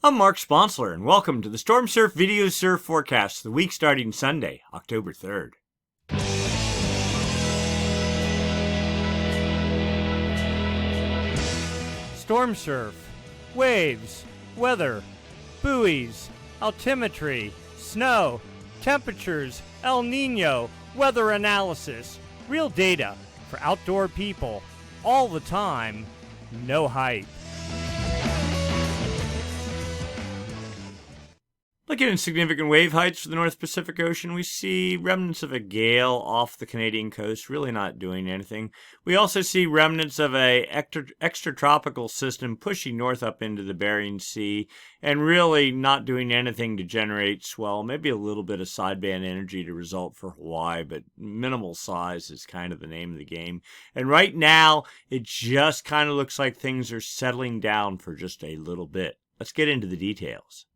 I'm Mark Sponsler, and welcome to the Stormsurf Video Surf Forecast, the week starting Sunday, October 3rd. Stormsurf, waves, weather, buoys, altimetry, snow, temperatures, El Nino, weather analysis, real data for outdoor people, all the time, no hype. Looking at significant wave heights for the North Pacific Ocean, we see remnants of a gale off the Canadian coast, really not doing anything. We also see remnants of a extratropical system pushing north up into the Bering Sea and really not doing anything to generate swell, maybe a little bit of sideband energy to result for Hawaii, but minimal size is kind of the name of the game. And right now, it just kind of looks like things are settling down for just a little bit. Let's get into the details.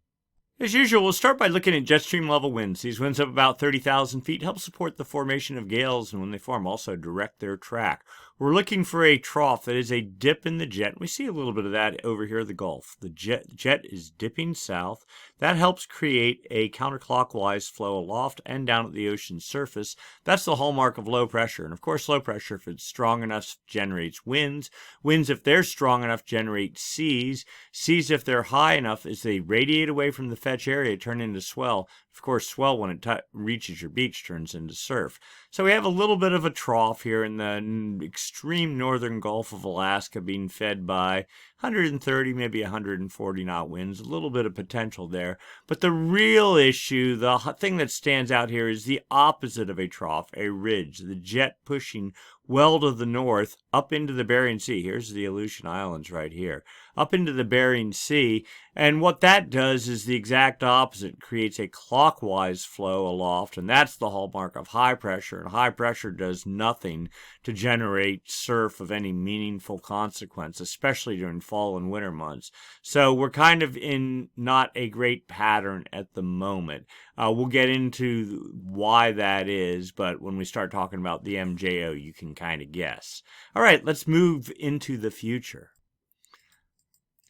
As usual, we'll start by looking at jet stream level winds. These winds up about 30,000 feet help support the formation of gales, and when they form, also direct their track. We're looking for a trough that is a dip in the jet. We see a little bit of that over here in the Gulf. The jet is dipping south. That helps create a counterclockwise flow aloft and down at the ocean surface. That's the hallmark of low pressure. And of course, low pressure, if it's strong enough, generates winds. Winds, if they're strong enough, generate seas. Seas, if they're high enough, as they radiate away from the fetch area, turn into swell. Of course, swell, when it reaches your beach, turns into surf. So we have a little bit of a trough here in the extreme northern Gulf of Alaska being fed by 130, maybe 140 knot winds. A little bit of potential there. But the real issue, the thing that stands out here, is the opposite of a trough, a ridge. The jet pushing well to the north up into the Bering Sea. Here's the Aleutian Islands right here. Up into the Bering Sea. And what that does is the exact opposite. Creates a clockwise flow aloft, and that's the hallmark of high pressure. And high pressure does nothing to generate surf of any meaningful consequence, especially during fall and winter months. So we're kind of in not a great pattern at the moment. We'll get into why that is, but when we start talking about the MJO, you can kind of guess. All right, let's move into the future.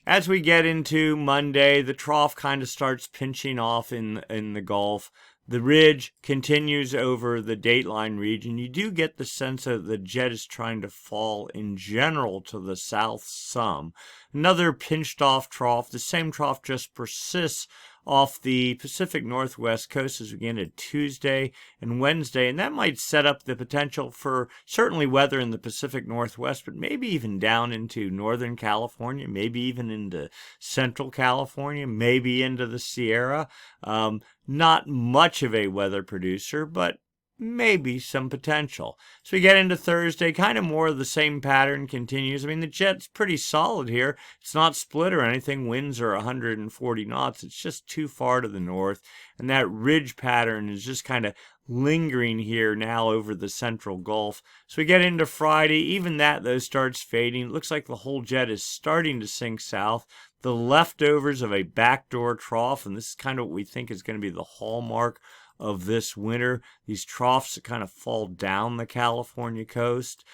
As we get into Monday, the trough kind of starts pinching off in the Gulf. The ridge continues over the dateline region. You do get the sense that the jet is trying to fall in general to the south some. Another pinched off trough. The same trough just persists off the Pacific Northwest coast as we get into Tuesday and Wednesday, and that might set up the potential for certainly weather in the Pacific Northwest, but maybe even down into Northern California, maybe even into Central California, maybe into the Sierra. Not much of a weather producer, but maybe some potential. So we get into Thursday, kind of more of the same pattern continues. I mean, the jet's pretty solid here. It's not split or anything. Winds are 140 knots. It's just too far to the north. And that ridge pattern is just kind of lingering here now over the central Gulf. So we get into Friday. Even that, though, starts fading. It looks like the whole jet is starting to sink south. The leftovers of a backdoor trough, and this is kind of what we think is going to be the hallmark of this winter. These troughs that kind of fall down the California coast,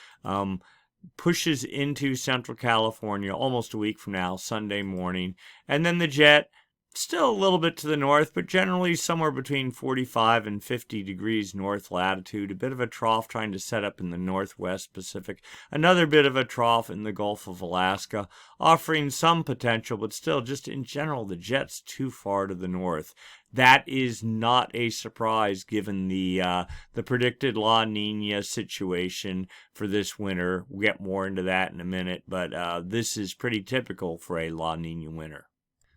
pushes into Central California almost a week from now, Sunday morning. And then the jet, still a little bit to the north, but generally somewhere between 45 and 50 degrees north latitude. A bit of a trough trying to set up in the northwest Pacific. Another bit of a trough in the Gulf of Alaska, offering some potential, but still, just in general, the jet's too far to the north. That is not a surprise given the predicted La Niña situation for this winter. We'll get more into that in a minute, but this is pretty typical for a La Niña winter.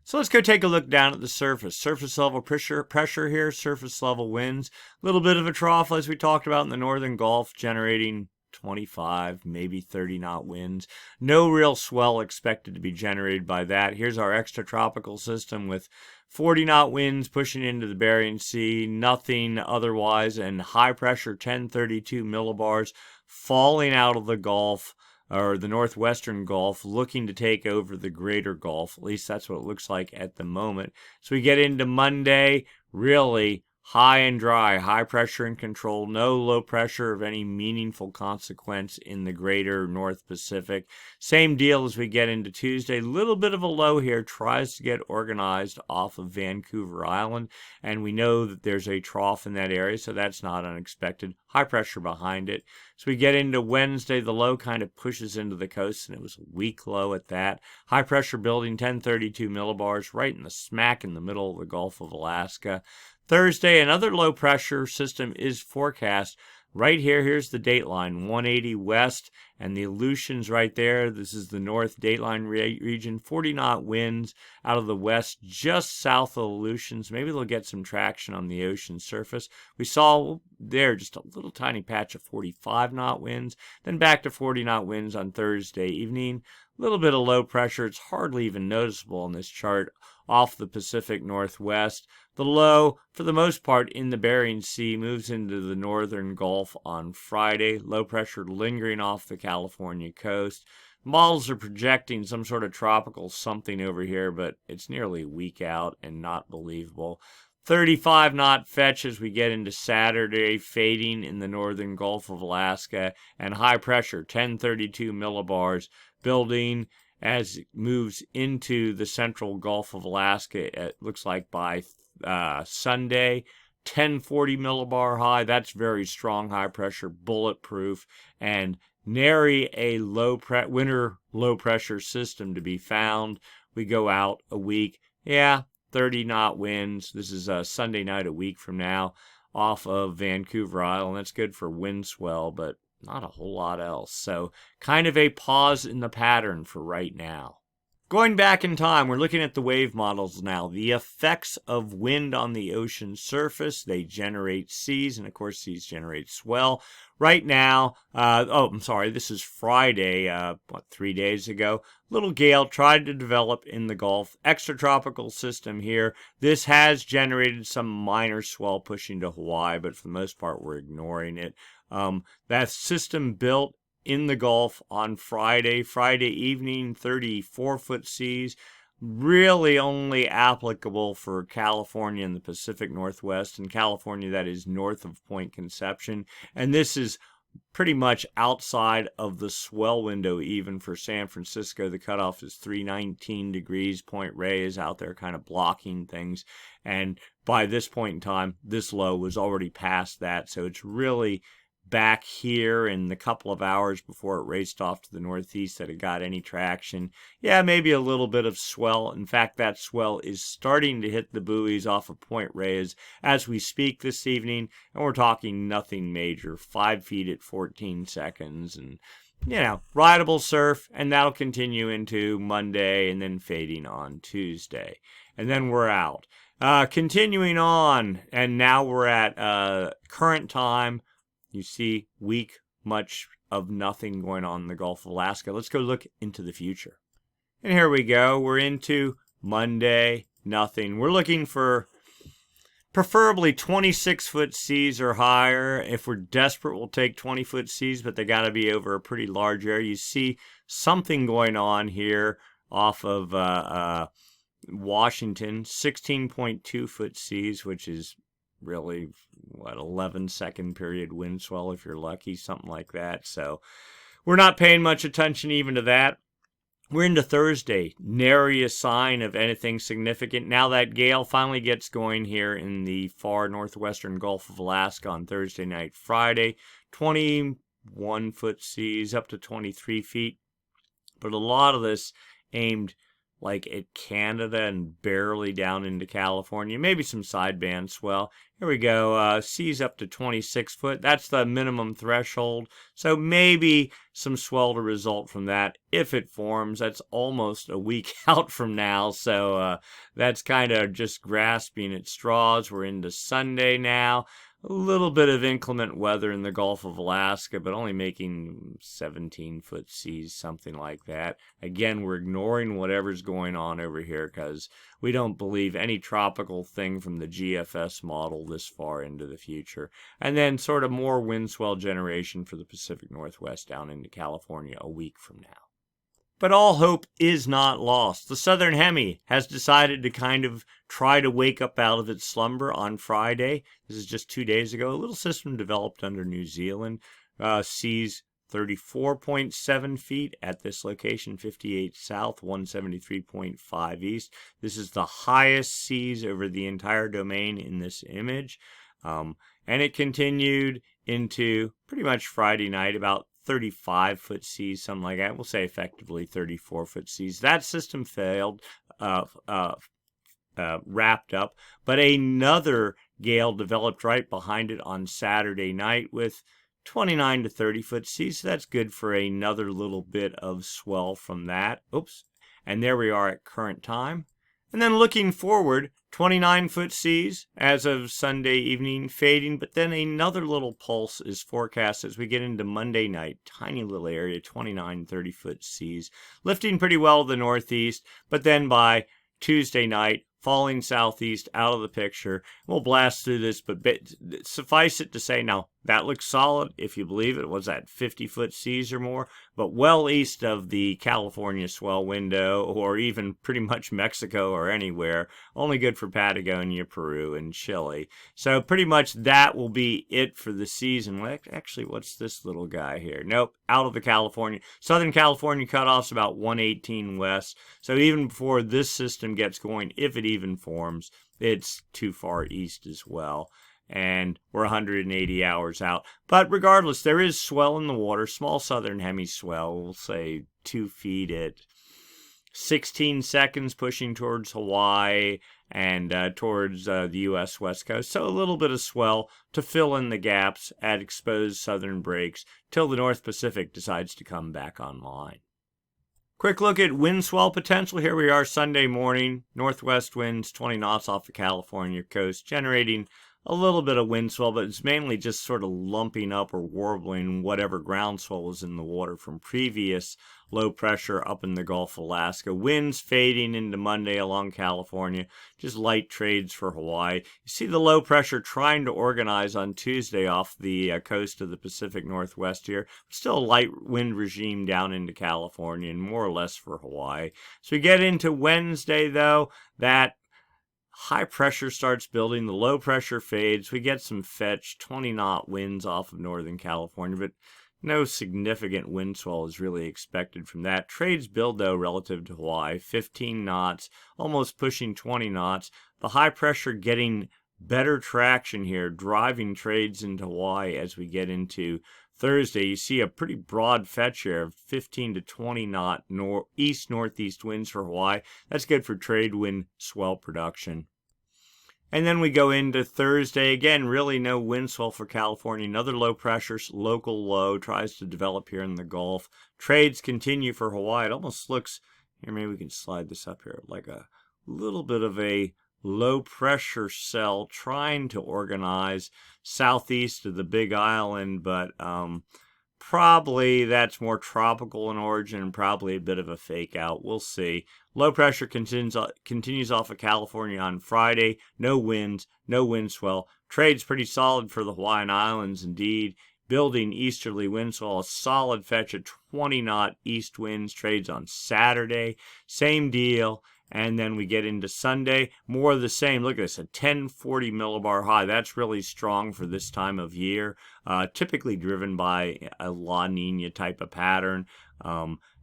So let's go take a look down at the surface. Surface level pressure here, surface level winds. A little bit of a trough as we talked about in the northern Gulf, generating 25, maybe 30 knot winds. No real swell expected to be generated by that. Here's our extratropical system with 40 knot winds pushing into the Bering Sea, nothing otherwise, and high pressure 1032 millibars falling out of the Gulf, or the northwestern Gulf, looking to take over the greater Gulf. At least that's what it looks like at the moment. So we get into Monday, really high and dry, high pressure and control, no low pressure of any meaningful consequence in the greater North Pacific. Same deal as we get into Tuesday. Little bit of a low here, tries to get organized off of Vancouver Island, and we know that there's a trough in that area, so that's not unexpected. High pressure behind it. So we get into Wednesday, the low kind of pushes into the coast, and it was a weak low at that. High pressure building, 1032 millibars, right in the smack in the middle of the Gulf of Alaska. Thursday, another low pressure system is forecast right here. Here's the dateline, 180 west, and the Aleutians right there. This is the north dateline region, 40-knot winds out of the west, just south of the Aleutians. Maybe they'll get some traction on the ocean surface. We saw there just a little tiny patch of 45-knot winds, then back to 40-knot winds on Thursday evening. A little bit of low pressure. It's hardly even noticeable on this chart off the Pacific Northwest. The low, for the most part, in the Bering Sea, moves into the northern Gulf on Friday. Low pressure lingering off the California coast. Models are projecting some sort of tropical something over here, but it's nearly a week out and not believable. 35-knot fetch as we get into Saturday, fading in the northern Gulf of Alaska, and high pressure, 1032 millibars, building as it moves into the central Gulf of Alaska. It looks like by Sunday, 1040 millibar high. That's very strong high pressure, bulletproof, and nary a winter low pressure system to be found. We go out a week. Yeah, 30-knot winds. This is Sunday night a week from now off of Vancouver Island. That's good for Windswell, but not a whole lot else. So kind of a pause in the pattern for right now. Going back in time, we're looking at the wave models now. The effects of wind on the ocean surface, they generate seas, and of course seas generate swell. Right now, this is Friday, 3 days ago. Little gale tried to develop in the Gulf. Extratropical system here. This has generated some minor swell pushing to Hawaii, but for the most part, we're ignoring it. That system built in the Gulf on Friday evening, 34-foot seas, really only applicable for California and the Pacific Northwest, and California that is north of Point Conception, and this is pretty much outside of the swell window even for San Francisco. The cutoff is 319 degrees. Point Ray is out there kind of blocking things, and by this point in time, this low was already past that, so it's really back here in the couple of hours before it raced off to the northeast that it got any traction. Yeah, maybe a little bit of swell. In fact, that swell is starting to hit the buoys off of Point Reyes as we speak this evening, and we're talking nothing major, 5 feet at 14 seconds, and rideable surf, and that'll continue into Monday and then fading on Tuesday. And then we're out. Continuing on, and now we're at current time. You see weak, much of nothing going on in the Gulf of Alaska. Let's go look into the future. And here we go. We're into Monday, nothing. We're looking for preferably 26-foot seas or higher. If we're desperate, we'll take 20-foot seas, but they got to be over a pretty large area. You see something going on here off of Washington, 16.2-foot seas, which is really 11-second period wind swell if you're lucky, something like that. So we're not paying much attention even to that. We're into Thursday, nary a sign of anything significant. Now that gale finally gets going here in the far northwestern Gulf of Alaska on Thursday night, Friday, 21-foot seas up to 23 feet, but a lot of this aimed like at Canada and barely down into California, maybe some sideband swell. Here we go, seas up to 26 foot. That's the minimum threshold. So maybe some swell to result from that if it forms. That's almost a week out from now. So that's kind of just grasping at straws. We're into Sunday now. A little bit of inclement weather in the Gulf of Alaska, but only making 17-foot seas, something like that. Again, we're ignoring whatever's going on over here because we don't believe any tropical thing from the GFS model this far into the future. And then sort of more wind swell generation for the Pacific Northwest down into California a week from now. But all hope is not lost. The southern hemi has decided to kind of try to wake up out of its slumber on Friday. This is just 2 days ago. A little system developed under New Zealand. Seas 34.7 feet at this location, 58 south, 173.5 east. This is the highest seas over the entire domain in this image. And it continued into pretty much Friday night, about 35-foot seas, something like that. We'll say effectively 34-foot seas. That system failed, wrapped up, but another gale developed right behind it on Saturday night with 29 to 30-foot seas. So that's good for another little bit of swell from that. Oops. And there we are at current time. And then looking forward, 29-foot seas as of Sunday evening, fading, but then another little pulse is forecast as we get into Monday night. Tiny little area, 29, 30-foot seas, lifting pretty well to the northeast, but then by Tuesday night, falling southeast out of the picture. We'll blast through this, but suffice it to say, now, that looks solid, if you believe it, was at 50-foot seas or more, but well east of the California swell window, or even pretty much Mexico or anywhere, only good for Patagonia, Peru, and Chile. So pretty much that will be it for the season. Actually, what's this little guy here? Nope, out of the California. Southern California cutoff's about 118 west, so even before this system gets going, if it even forms, it's too far east as well. And we're 180 hours out. But regardless, there is swell in the water, small southern hemi swell, we'll say 2 feet at 16 seconds, pushing towards Hawaii and towards the U.S. West Coast. So a little bit of swell to fill in the gaps at exposed southern breaks till the North Pacific decides to come back online. Quick look at wind swell potential. Here we are Sunday morning. Northwest winds 20 knots off the California coast, generating a little bit of wind swell, but it's mainly just sort of lumping up or warbling whatever groundswell was in the water from previous low pressure up in the Gulf of Alaska. Winds fading into Monday along California, just light trades for Hawaii. You see the low pressure trying to organize on Tuesday off the coast of the Pacific Northwest here. Still a light wind regime down into California and more or less for Hawaii. So we get into Wednesday, though, that high pressure starts building, the low pressure fades. We get some fetch 20-knot winds off of Northern California, but no significant wind swell is really expected from that. Trades build, though, relative to Hawaii, 15 knots, almost pushing 20 knots. The high pressure getting better traction here, driving trades into Hawaii as we get into Thursday. You see a pretty broad fetch here of 15 to 20 knot east-northeast winds for Hawaii. That's good for trade wind swell production. And then we go into Thursday. Again, really no wind swell for California. Another low pressure, local low, tries to develop here in the Gulf. Trades continue for Hawaii. It almost looks, here maybe we can slide this up here, like a little bit of a low pressure cell trying to organize southeast of the Big Island, but probably that's more tropical in origin and probably a bit of a fake out. We'll see. Low pressure continues off of California on Friday. No winds, no wind swell. Trade's pretty solid for the Hawaiian Islands indeed. Building easterly wind swell, a solid fetch of 20-knot east winds. Trades on Saturday. Same deal. And then we get into Sunday, more of the same. Look at this, a 1040 millibar high. That's really strong for this time of year, typically driven by a La Niña type of pattern.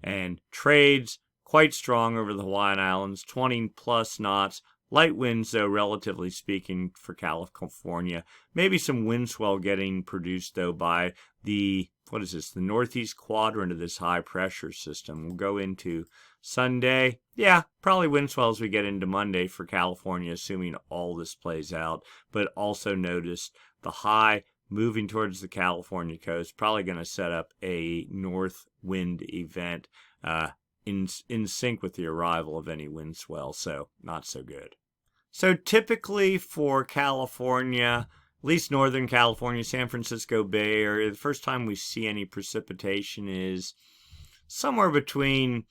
And trades quite strong over the Hawaiian Islands, 20-plus knots. Light winds, though, relatively speaking, for California. Maybe some wind swell getting produced, though, by the, the northeast quadrant of this high-pressure system. We'll go into Sunday. Yeah, probably wind swell as we get into Monday for California, assuming all this plays out. But also notice the high moving towards the California coast, probably going to set up a north wind event in sync with the arrival of any wind swell, so not so good. So typically for California, at least Northern California, San Francisco Bay Area, the first time we see any precipitation is somewhere between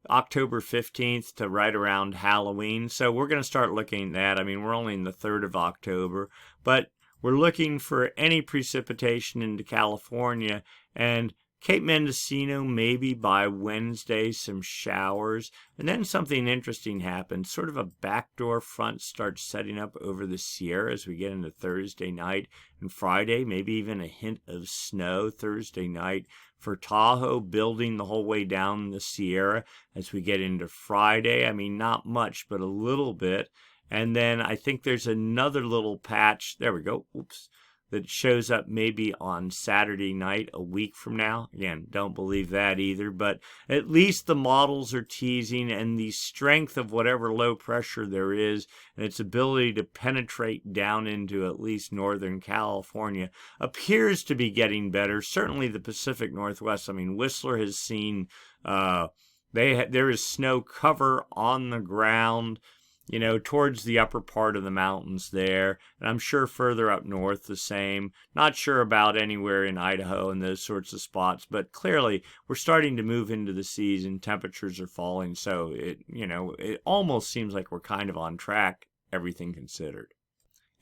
October 15th to right around Halloween. So we're going to start looking at that. I mean, we're only in the 3rd of October, but we're looking for any precipitation into California, and Cape Mendocino, maybe by Wednesday, some showers. And then something interesting happens. Sort of a backdoor front starts setting up over the Sierra as we get into Thursday night and Friday. Maybe even a hint of snow Thursday night for Tahoe, building the whole way down the Sierra as we get into Friday. I mean, not much, but a little bit. And then I think there's another little patch. There we go. Oops. That shows up maybe on Saturday night a week from now. Again, don't believe that either, but at least the models are teasing, and the strength of whatever low pressure there is and its ability to penetrate down into at least northern California appears to be getting better. Certainly the Pacific Northwest. I mean, Whistler has seen there is snow cover on the ground, you know, towards the upper part of the mountains there. And I'm sure further up north the same. Not sure about anywhere in Idaho and those sorts of spots, but clearly we're starting to move into the season. Temperatures are falling, so it almost seems like we're kind of on track, everything considered.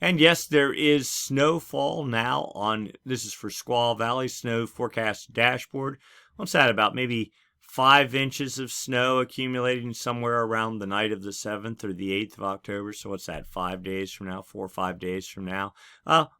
And yes, there is snowfall now on, this is for Squaw Valley Snow Forecast Dashboard. What's that, about maybe 5 inches of snow accumulating somewhere around the night of the 7th or the 8th of October. So what's that, 5 days from now, 4 or 5 days from now?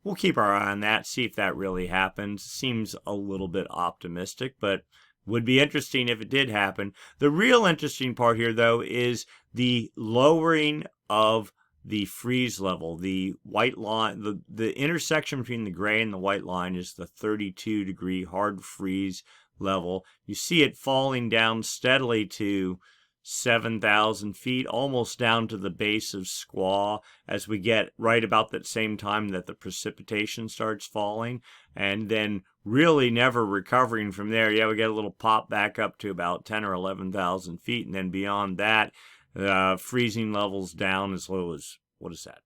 We'll keep our eye on that, see if that really happens. Seems a little bit optimistic, but would be interesting if it did happen. The real interesting part here, though, is the lowering of the freeze level. The white line, the intersection between the gray and the white line is the 32-degree hard freeze level. You see it falling down steadily to 7,000 feet, almost down to the base of Squaw as we get right about that same time that the precipitation starts falling, and then really never recovering from there. Yeah, we get a little pop back up to about 10 or 11,000 feet, and then beyond that, freezing levels down as low as, what is that,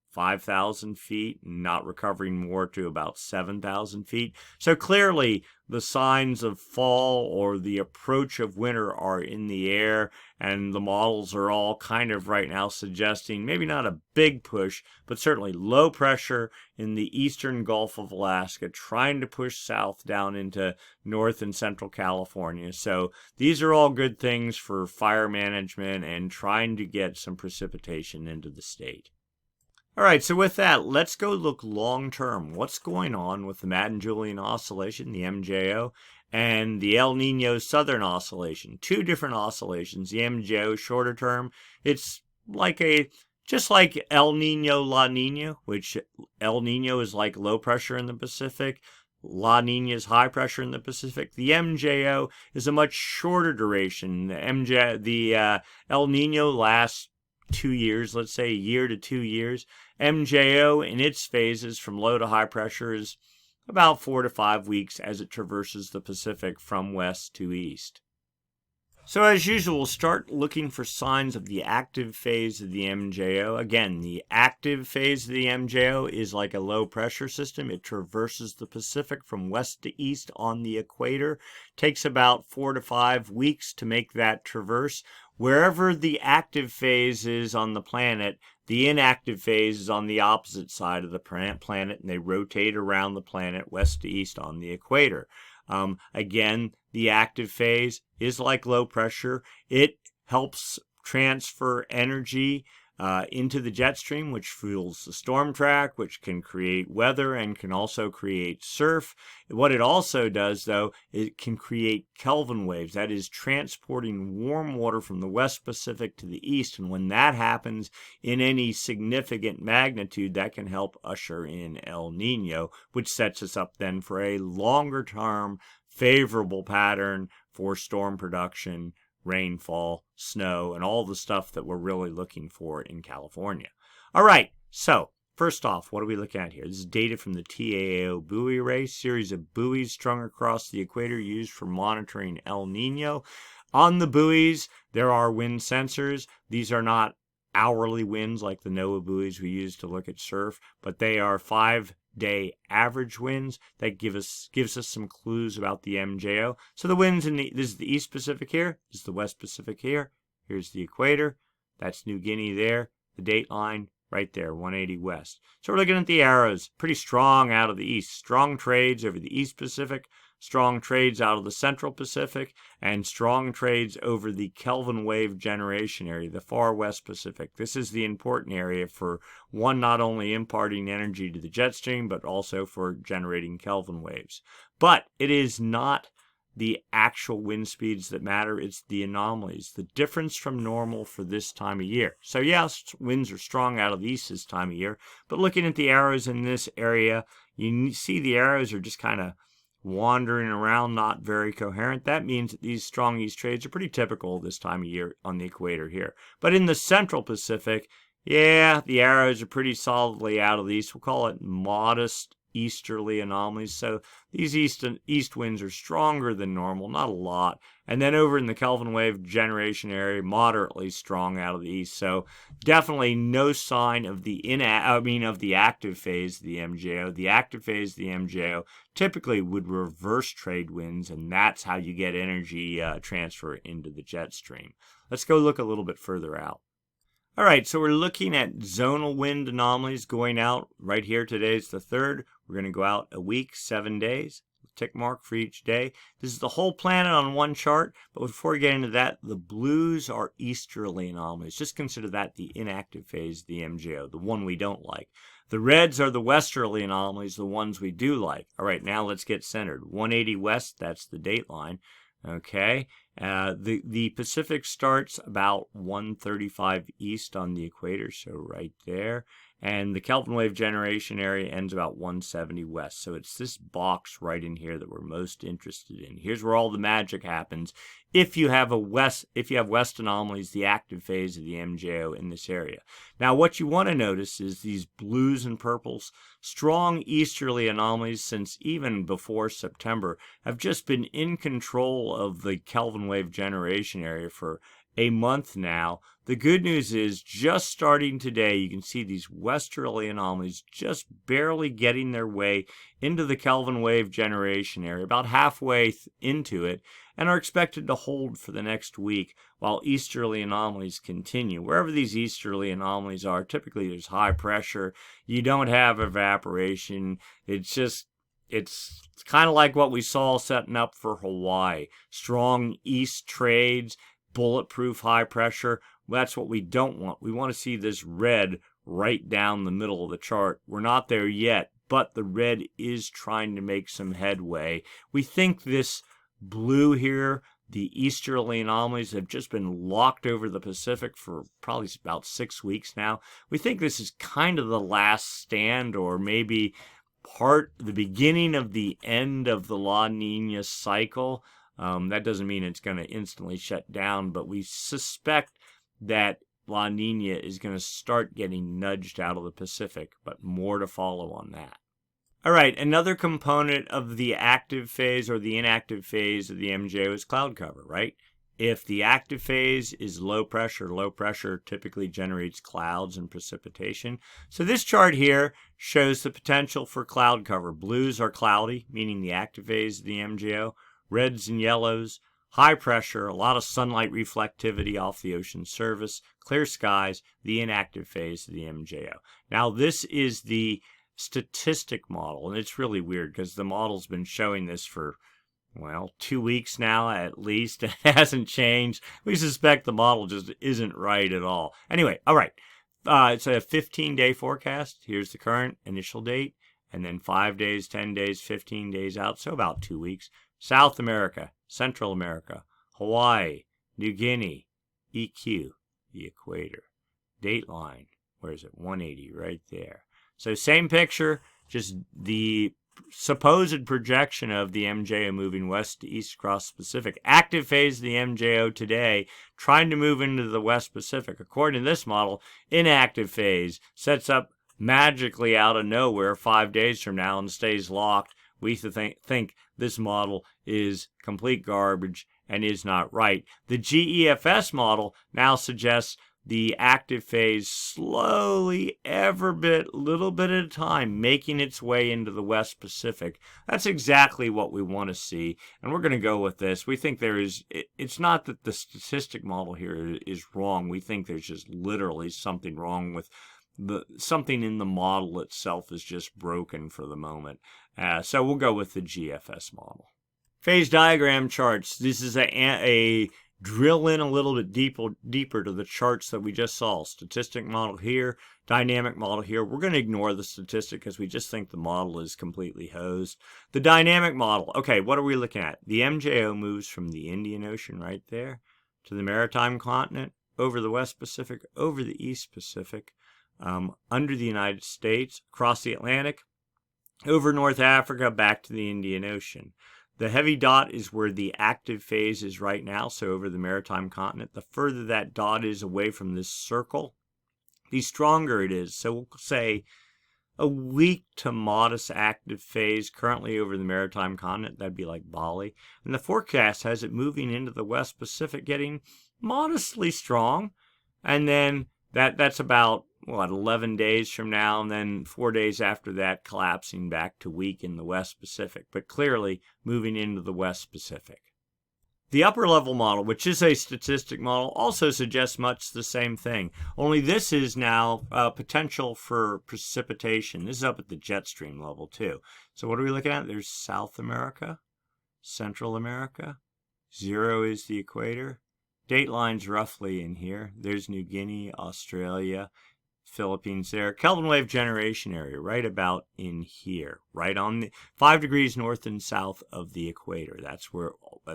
5,000 feet, not recovering more to about 7,000 feet. So clearly the signs of fall or the approach of winter are in the air, and the models are all kind of right now suggesting maybe not a big push, but certainly low pressure in the eastern Gulf of Alaska, trying to push south down into North and Central California. So these are all good things for fire management and trying to get some precipitation into the state. All right, so with that, let's go look long term. What's going on with the Madden Julian Oscillation, the MJO, and the El Nino Southern Oscillation? Two different oscillations. The MJO, shorter term, it's like just like El Nino, La Nina, which El Nino is like low pressure in the Pacific. La Nina is high pressure in the Pacific. The MJO is a much shorter duration. The El Nino lasts 2 years, let's say a year to 2 years. MJO in its phases from low to high pressure is about 4 to 5 weeks as it traverses the Pacific from west to east. So as usual, we'll start looking for signs of the active phase of the MJO. Again, the active phase of the MJO is like a low pressure system. It traverses the Pacific from west to east on the equator. Takes about 4 to 5 weeks to make that traverse. Wherever the active phase is on the planet, the inactive phase is on the opposite side of the planet, and they rotate around the planet west to east on the equator. Again, the active phase is like low pressure. It helps transfer energy into the jet stream, which fuels the storm track, which can create weather and can also create surf. What it also does, though, it can create Kelvin waves. That is transporting warm water from the West Pacific to the east. And when that happens in any significant magnitude, that can help usher in El Nino, which sets us up then for a longer term favorable pattern for storm production, rainfall, snow, and all the stuff that we're really looking for in California. All right, so first off, what are we looking at here? This is data from the TAAO buoy array, series of buoys strung across the equator used for monitoring El Nino. On the buoys, there are wind sensors. These are not hourly winds like the NOAA buoys we use to look at surf, but they are 5-day average winds that gives us some clues about the MJO. So the winds this is the East Pacific here, this is the West Pacific here, here's the equator, that's New Guinea there, the date line right there, 180 west. So we're looking at the arrows, pretty strong out of the east, strong trades over the East Pacific, strong trades out of the Central Pacific, and strong trades over the Kelvin wave generation area, the far West Pacific. This is the important area for, one, not only imparting energy to the jet stream, but also for generating Kelvin waves. But it is not the actual wind speeds that matter, it's the anomalies, the difference from normal for this time of year. So yes, winds are strong out of the east this time of year, but looking at the arrows in this area, you see the arrows are just kind of wandering around, not very coherent. That means that these strong east trades are pretty typical this time of year on the equator here. But in the Central Pacific, yeah, the arrows are pretty solidly out of the east. We'll call it modest easterly anomalies. So these east winds are stronger than normal, not a lot. And then over in the Kelvin wave generation area, moderately strong out of the east. So definitely no sign of the active phase of the MJO. The active phase of the MJO typically would reverse trade winds, and that's how you get energy transfer into the jet stream. Let's go look a little bit further out. All right, so we're looking at zonal wind anomalies going out right here. Today's the 3rd. We're going to go out a week, 7 days. Tick mark for each day. This is the whole planet on one chart, but before we get into that, the blues are easterly anomalies. Just consider that the inactive phase of the MJO, the one we don't like. The reds are the westerly anomalies, the ones we do like. All right, now let's get centered. 180 west, that's the date line. Okay, the Pacific starts about 135 east on the equator, so right there. And the Kelvin wave generation area ends about 170 west. So it's this box right in here that we're most interested in. Here's where all the magic happens. If you have west anomalies, the active phase of the MJO in this area. Now, what you want to notice is these blues and purples, strong easterly anomalies since even before September, have just been in control of the Kelvin wave generation area for a month now. The good news is just starting today, you can see these westerly anomalies just barely getting their way into the Kelvin wave generation area, about halfway into it, and are expected to hold for the next week while easterly anomalies continue. Wherever these easterly anomalies are, typically there's high pressure. You don't have evaporation. It's kind of like what we saw setting up for Hawaii. Strong east trades, bulletproof high pressure. That's what we don't want. We want to see this red right down the middle of the chart. We're not there yet, but the red is trying to make some headway. We think this blue here, the easterly anomalies, have just been locked over the Pacific for probably about 6 weeks now. We think this is kind of the last stand, or maybe the beginning of the end of the La Nina cycle. That doesn't mean it's going to instantly shut down, but we suspect that La Nina is going to start getting nudged out of the Pacific, but more to follow on that. All right, another component of the active phase or the inactive phase of the MJO is cloud cover, right? If the active phase is low pressure typically generates clouds and precipitation. So this chart here shows the potential for cloud cover. Blues are cloudy, meaning the active phase of the MJO. Reds and yellows, high pressure, a lot of sunlight reflectivity off the ocean surface, clear skies, the inactive phase of the MJO. Now this is the statistic model, and it's really weird because the model's been showing this for, well, 2 weeks now at least. It hasn't changed. We suspect the model just isn't right at all. Anyway, all right. It's a 15-day forecast. Here's the current initial date, and then 5 days, 10 days, 15 days out, so about 2 weeks. South America, Central America, Hawaii, New Guinea, EQ, the equator. Dateline, where is it? 180, right there. So same picture, just the supposed projection of the MJO moving west to east across the Pacific. Active phase of the MJO today, trying to move into the West Pacific. According to this model, inactive phase sets up magically out of nowhere 5 days from now and stays locked. We think this model is complete garbage and is not right. The GEFS model now suggests the active phase slowly, little bit at a time, making its way into the West Pacific. That's exactly what we want to see, and we're going to go with this. We think it's not that the statistic model here is wrong. We think there's just literally something wrong with something in the model itself is just broken for the moment. So we'll go with the GFS model. Phase diagram charts. This is a drill in a little bit deeper to the charts that we just saw. Statistic model here, dynamic model here. We're going to ignore the statistic because we just think the model is completely hosed. The dynamic model. Okay, what are we looking at? The MJO moves from the Indian Ocean right there to the maritime continent, over the West Pacific, over the East Pacific, under the United States, across the Atlantic, over North Africa, back to the Indian Ocean. The heavy dot is where the active phase is right now, so over the maritime continent. The further that dot is away from this circle, the stronger it is. So we'll say a weak to modest active phase currently over the maritime continent. That'd be like Bali. And the forecast has it moving into the West Pacific, getting modestly strong. And then that's about, 11 days from now, and then 4 days after that, collapsing back to weak in the West Pacific, but clearly moving into the West Pacific. The upper level model, which is a statistic model, also suggests much the same thing, only this is now potential for precipitation. This is up at the jet stream level too. So what are we looking at? There's South America, Central America, 0 is the equator. Date lines roughly in here. There's New Guinea, Australia, Philippines there. Kelvin wave generation area right about in here, right on the 5 degrees north and south of the equator. That's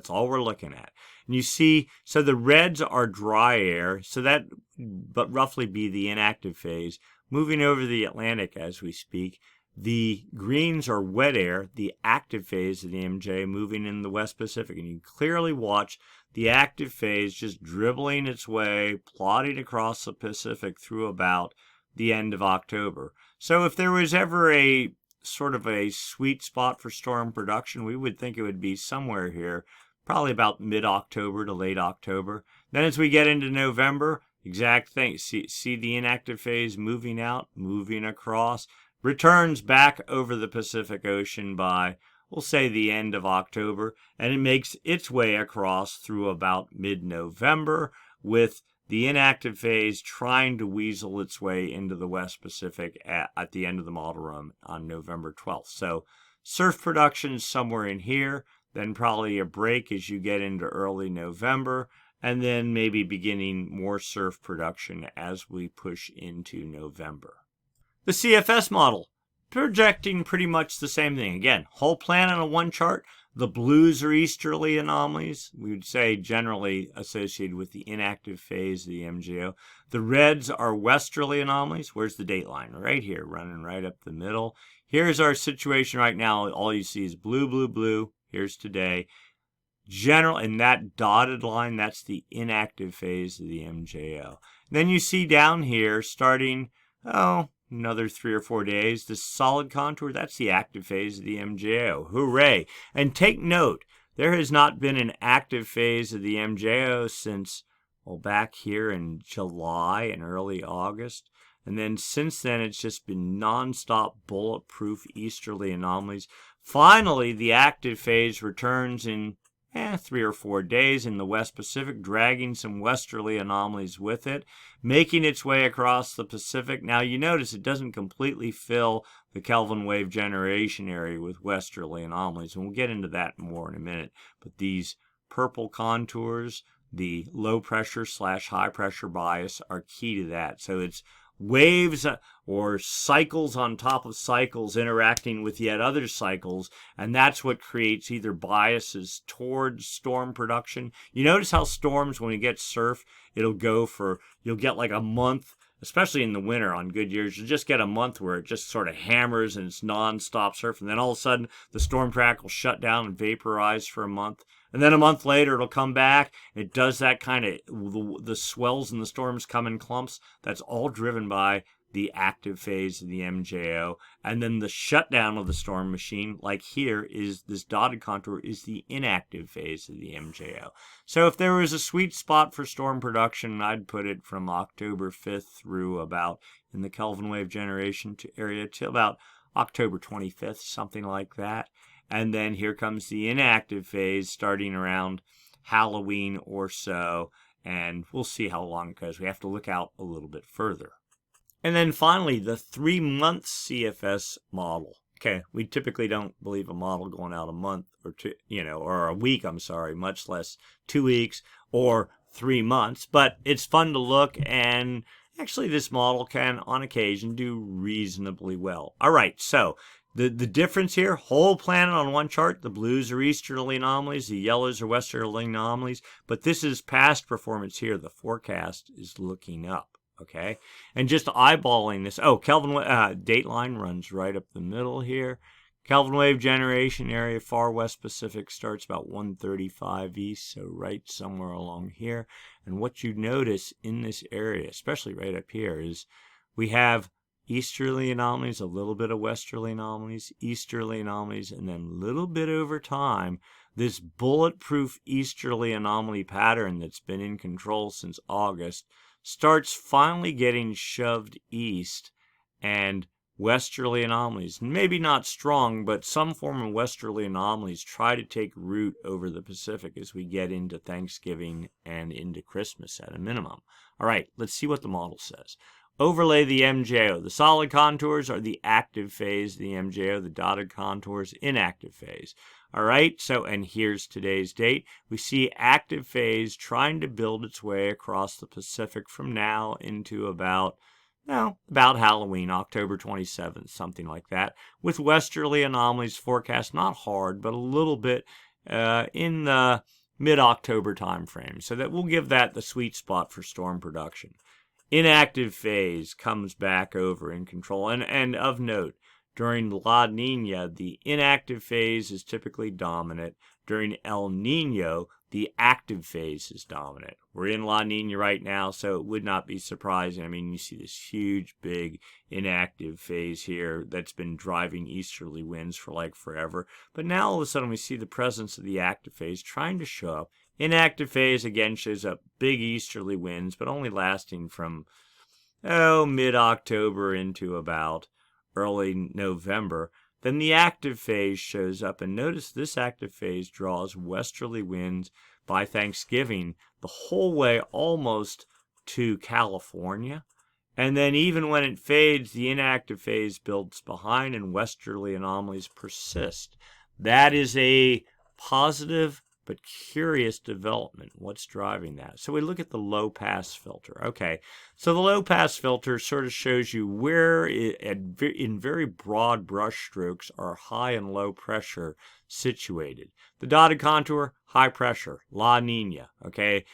all we're looking at. And you see, so the reds are dry air, so that but roughly be the inactive phase moving over the Atlantic as we speak. The greens are wet air, the active phase of the MJ moving in the West Pacific, and you clearly watch the active phase just dribbling its way, plodding across the Pacific through about the end of October. So if there was ever a sort of a sweet spot for storm production, we would think it would be somewhere here, probably about mid-October to late October. Then as we get into November, exact thing. See the inactive phase moving out, moving across, returns back over the Pacific Ocean by, we'll say, the end of October, and it makes its way across through about mid-November, with the inactive phase trying to weasel its way into the West Pacific at the end of the model run on November 12th. So surf production somewhere in here, then probably a break as you get into early November, and then maybe beginning more surf production as we push into November. The CFS model, projecting pretty much the same thing. Again, whole planet on one chart. The blues are easterly anomalies, we would say generally associated with the inactive phase of the MJO. The reds are westerly anomalies. Where's the date line? Right here, running right up the middle. Here's our situation right now. All you see is blue, blue, blue. Here's today. General, and that dotted line, that's the inactive phase of the MJO. Then you see down here, starting, another 3 or 4 days, the solid contour, that's the active phase of the MJO. Hooray! And take note, there has not been an active phase of the MJO since, back here in July and early August. And then since then, it's just been nonstop bulletproof easterly anomalies. Finally, the active phase returns in 3 or 4 days in the West Pacific, dragging some westerly anomalies with it, making its way across the Pacific. Now you notice it doesn't completely fill the Kelvin wave generation area with westerly anomalies, and we'll get into that more in a minute. But these purple contours, the low pressure / high pressure bias, are key to that. So it's waves or cycles on top of cycles interacting with yet other cycles, and that's what creates either biases towards storm production. You notice how storms, when you get surf, you'll get like a month, especially in the winter on good years, you'll just get a month where it just sort of hammers and it's non-stop surf, and then all of a sudden the storm track will shut down and vaporize for a month. And then a month later, it'll come back. It does that kind of, the swells and the storms come in clumps. That's all driven by the active phase of the MJO. And then the shutdown of the storm machine, like here, is this dotted contour, is the inactive phase of the MJO. So if there was a sweet spot for storm production, I'd put it from October 5th through about, in the Kelvin wave generation area, to about October 25th, something like that. And then here comes the inactive phase starting around Halloween or so, and we'll see how long it goes. We have to look out a little bit further. And then finally, the 3-month CFS model. Okay, we typically don't believe a model going out a month or two, or a week, I'm sorry, much less 2 weeks or 3 months, but it's fun to look, and actually this model can, on occasion, do reasonably well. All right, so the difference here, whole planet on one chart, the blues are easterly anomalies, the yellows are westerly anomalies, but this is past performance here. The forecast is looking up. Okay, and just eyeballing this, Kelvin dateline runs right up the middle here. Kelvin wave generation area, far west Pacific, starts about 135 east, so right somewhere along here. And what you notice in this area, especially right up here, is we have easterly anomalies, a little bit of westerly anomalies, easterly anomalies, and then a little bit over time, this bulletproof easterly anomaly pattern that's been in control since August starts finally getting shoved east, and westerly anomalies, maybe not strong, but some form of westerly anomalies try to take root over the Pacific as we get into Thanksgiving and into Christmas at a minimum. All right, let's see what the model says. Overlay the MJO. The solid contours are the active phase of the MJO, the dotted contours, inactive phase. All right, so, and here's today's date. We see active phase trying to build its way across the Pacific from now into about Halloween, October 27th, something like that, with westerly anomalies forecast not hard, but a little bit in the mid-October time frame. So that will give that the sweet spot for storm production. Inactive phase comes back over in control. And of note, during La Niña, the inactive phase is typically dominant. During El Nino, the active phase is dominant. We're in La Niña right now, so it would not be surprising. I mean, you see this huge, big inactive phase here that's been driving easterly winds for like forever. But now all of a sudden we see the presence of the active phase trying to show up. Inactive phase again shows up big easterly winds, but only lasting from mid-October into about early November. Then the active phase shows up, and notice this active phase draws westerly winds by Thanksgiving the whole way almost to California. And then even when it fades, the inactive phase builds behind and westerly anomalies persist. That is a positive but curious development. What's driving that? So we look at the low pass filter. Okay, so the low pass filter sort of shows you where in very broad brush strokes are high and low pressure situated. The dotted contour, high pressure, La Niña. Okay,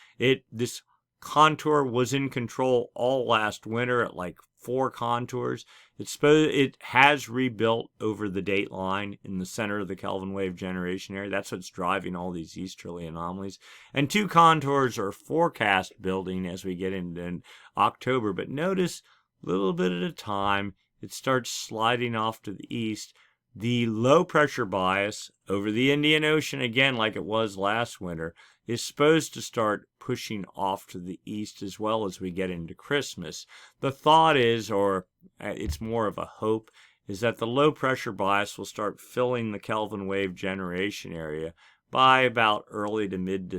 this contour was in control all last winter at like 4 contours. It has rebuilt over the date line in the center of the Kelvin wave generation area. That's what's driving all these easterly anomalies. And 2 contours are forecast building as we get into October. But notice, a little bit at a time, it starts sliding off to the east. The low pressure bias over the Indian Ocean, again like it was last winter, is supposed to start pushing off to the east as well as we get into Christmas. The thought is, or it's more of a hope, is that the low pressure bias will start filling the Kelvin wave generation area by about early to mid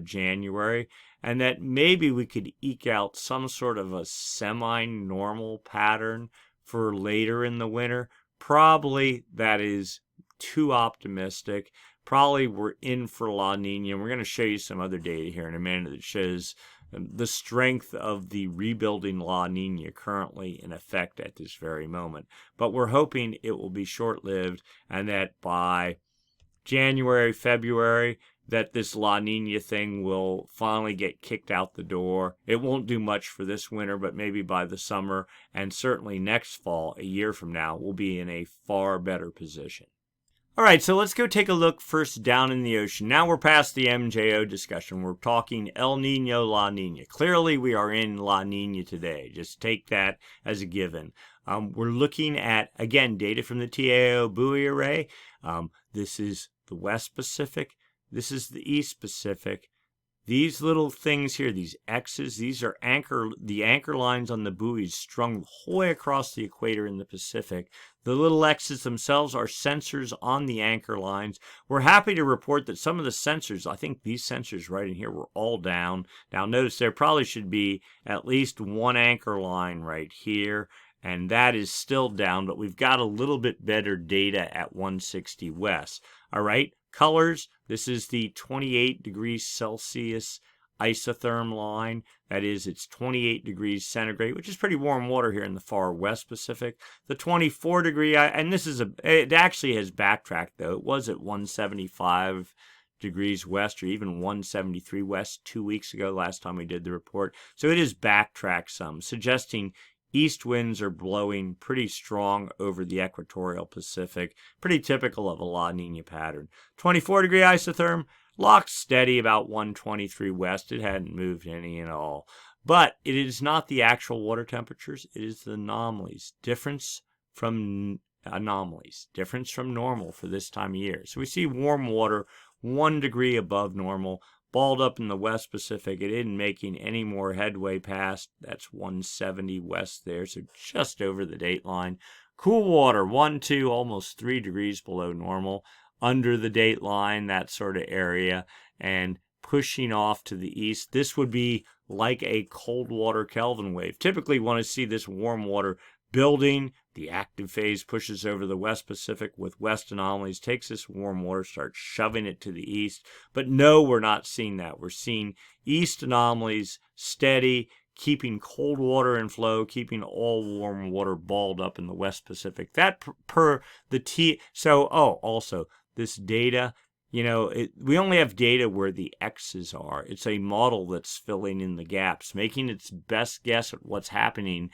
January, and that maybe we could eke out some sort of a semi-normal pattern for later in the winter. Probably that is too optimistic. Probably we're in for La Niña. We're going to show you some other data here in a minute that shows the strength of the rebuilding La Niña currently in effect at this very moment. But we're hoping it will be short-lived and that by January, February, that this La Niña thing will finally get kicked out the door. It won't do much for this winter, but maybe by the summer and certainly next fall, a year from now, we'll be in a far better position. All right, so let's go take a look first down in the ocean. Now we're past the MJO discussion. We're talking El Nino, La Niña. Clearly, we are in La Niña today. Just take that as a given. We're looking at, again, data from the TAO buoy array. This is the West Pacific. This is the East Pacific. These little things here, these X's, these are the anchor lines on the buoys strung the whole way across the equator in the Pacific. The little X's themselves are sensors on the anchor lines. We're happy to report that some of the sensors, I think these sensors right in here, were all down. Now notice there probably should be at least one anchor line right here and that is still down, but we've got a little bit better data at 160 west. All right, colors, this is the 28 degrees Celsius isotherm line. That is, it's 28 degrees centigrade, which is pretty warm water here in the far west Pacific. The 24 degree, and this is it actually has backtracked though. It was at 175 degrees west or even 173 west 2 weeks ago, last time we did the report. So it is backtracked some, suggesting east winds are blowing pretty strong over the equatorial Pacific, pretty typical of a La Nina pattern. 24 degree isotherm, locked steady about 123 west. It hadn't moved any at all. But it is not the actual water temperatures, it is the anomalies. Difference from normal for this time of year. So we see warm water 1 degree above normal, balled up in the West Pacific. It isn't making any more headway past. That's 170 west there, so just over the date line. Cool water, 1, 2, almost 3 degrees below normal, under the date line, that sort of area, and pushing off to the east. This would be like a cold water Kelvin wave. Typically, want to see this warm water building. The active phase pushes over the West Pacific with west anomalies, takes this warm water, starts shoving it to the east. But no, we're not seeing that. We're seeing east anomalies steady, keeping cold water in flow, keeping all warm water balled up in the West Pacific. That per the T. So, also, this data, we only have data where the X's are. It's a model that's filling in the gaps, making its best guess at what's happening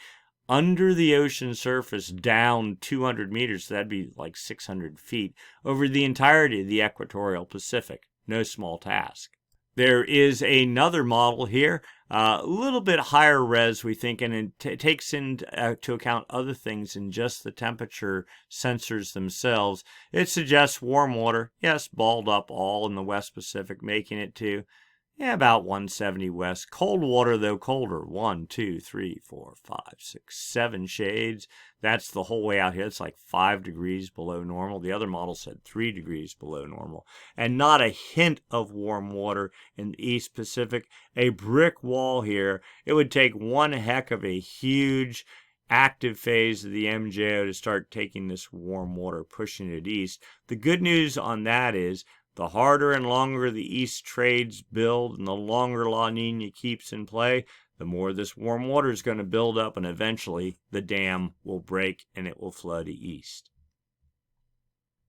under the ocean surface down 200 meters, so that'd be like 600 feet, over the entirety of the equatorial Pacific. No small task. There is another model here, a little bit higher res, we think, and it takes into account other things than just the temperature sensors themselves. It suggests warm water, yes, balled up all in the West Pacific, making it to about 170 west. Cold water, though colder. 1, 2, 3, 4, 5, 6, 7 shades. That's the whole way out here. It's like 5 degrees below normal. The other model said 3 degrees below normal. And not a hint of warm water in the East Pacific. A brick wall here. It would take one heck of a huge active phase of the MJO to start taking this warm water, pushing it east. The good news on that is the harder and longer the east trades build and the longer La Nina keeps in play, the more this warm water is going to build up, and eventually the dam will break and it will flood east.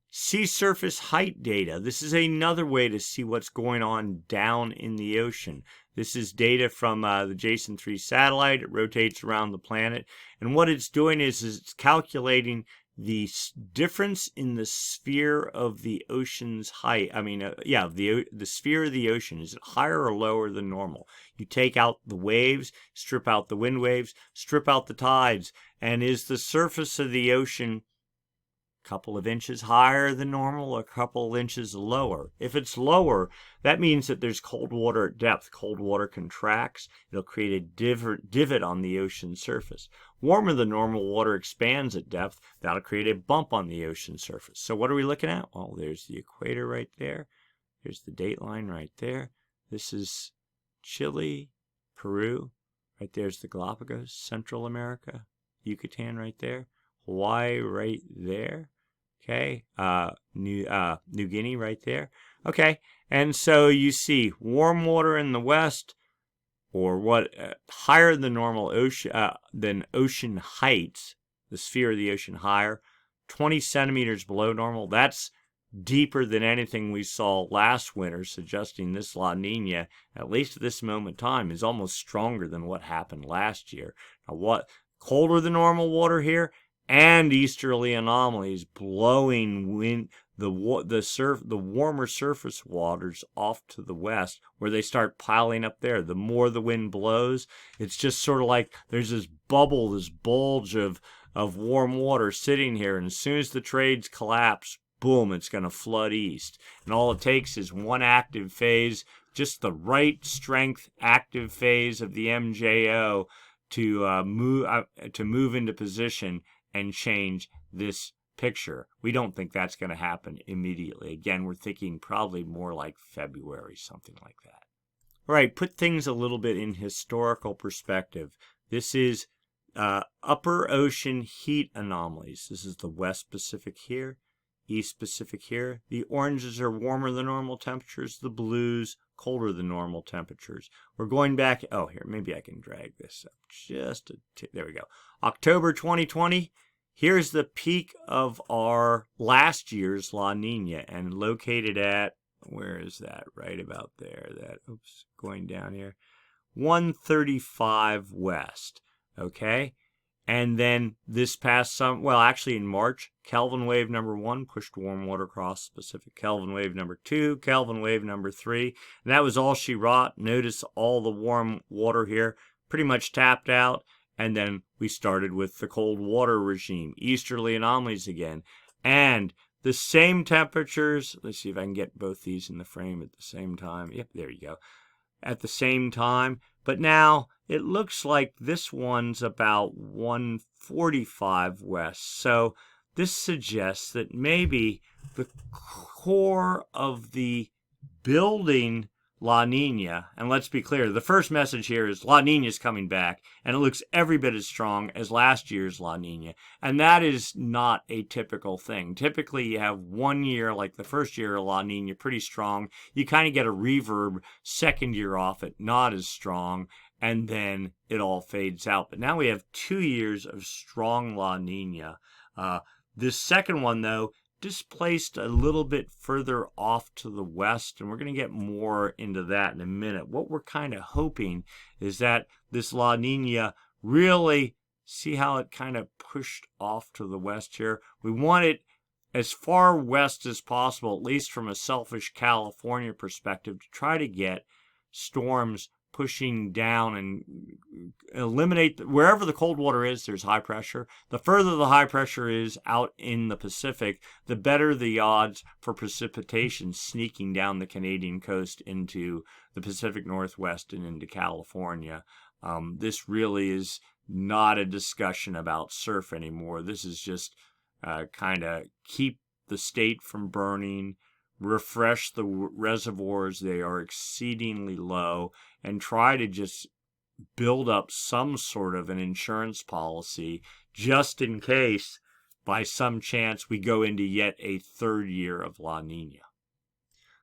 Sea surface height data. This is another way to see what's going on down in the ocean. This is data from the Jason 3 satellite. It rotates around the planet, and what it's doing is it's calculating the difference in the sphere of the ocean's height. The sphere of the ocean. Is it higher or lower than normal? You take out the waves, strip out the wind waves, strip out the tides, and is the surface of the ocean a couple of inches higher than normal, a couple of inches lower? If it's lower, that means that there's cold water at depth. Cold water contracts. It'll create a divot on the ocean surface. Warmer than normal water expands at depth. That'll create a bump on the ocean surface. So what are we looking at? Well, there's the equator right there. There's the date line right there. This is Chile, Peru. Right there's the Galapagos, Central America, Yucatan right there. Hawaii right there. Okay, New Guinea right there. Okay, and so you see warm water in the west, or what higher than normal ocean heights, the sphere of the ocean higher, 20 centimeters below normal. That's deeper than anything we saw last winter, suggesting this La Nina, at least at this moment in time, is almost stronger than what happened last year. Now, what colder than normal water here, and easterly anomalies blowing wind, the warmer surface waters off to the west, where they start piling up there. The more the wind blows, it's just sort of like there's this bubble, this bulge of warm water sitting here, and as soon as the trades collapse, boom, it's going to flood east. And all it takes is one active phase, just the right strength active phase of the MJO to move into position and change this picture. We don't think that's going to happen immediately. Again, we're thinking probably more like February, something like that. All right, put things a little bit in historical perspective. This is upper ocean heat anomalies. This is the West Pacific here, East Pacific here. The oranges are warmer than normal temperatures. The blues, colder than normal temperatures. We're going back. Oh, here, maybe I can drag this up just there we go. October 2020. Here's the peak of our last year's La Nina, and located at, where is that? Right about there. Oops, going down here. 135 west. Okay? And then this past actually in March, Kelvin wave number 1 pushed warm water across the Pacific. Kelvin wave number 2, Kelvin wave number 3. And that was all she wrought. Notice all the warm water here pretty much tapped out. And then we started with the cold water regime, easterly anomalies again. And the same temperatures. Let's see if I can get both these in the frame at the same time. Yep, there you go. At the same time. But now it looks like this one's about 145 west. So this suggests that maybe the core of the building La Nina, and let's be clear, the first message here is La Nina's coming back, and it looks every bit as strong as last year's La Nina. And that is not a typical thing. Typically, you have 1 year, like the first year of La Nina, pretty strong. You kind of get a reverb second year off it, not as strong, and then it all fades out. But now we have 2 years of strong La Nina. This second one, though, displaced a little bit further off to the west, and we're going to get more into that in a minute. What we're kind of hoping is that this La Nina really, see how it kind of pushed off to the west here? We want it as far west as possible, at least from a selfish California perspective, to try to get storms pushing down and eliminate wherever the cold water is. There's high pressure. The further the high pressure is out in the Pacific, the better the odds for precipitation sneaking down the Canadian coast into the Pacific Northwest and into California. This really is not a discussion about surf anymore. This is just kind of keep the state from burning, refresh the reservoirs. They are exceedingly low, and try to just build up some sort of an insurance policy just in case by some chance we go into yet a third year of La Nina.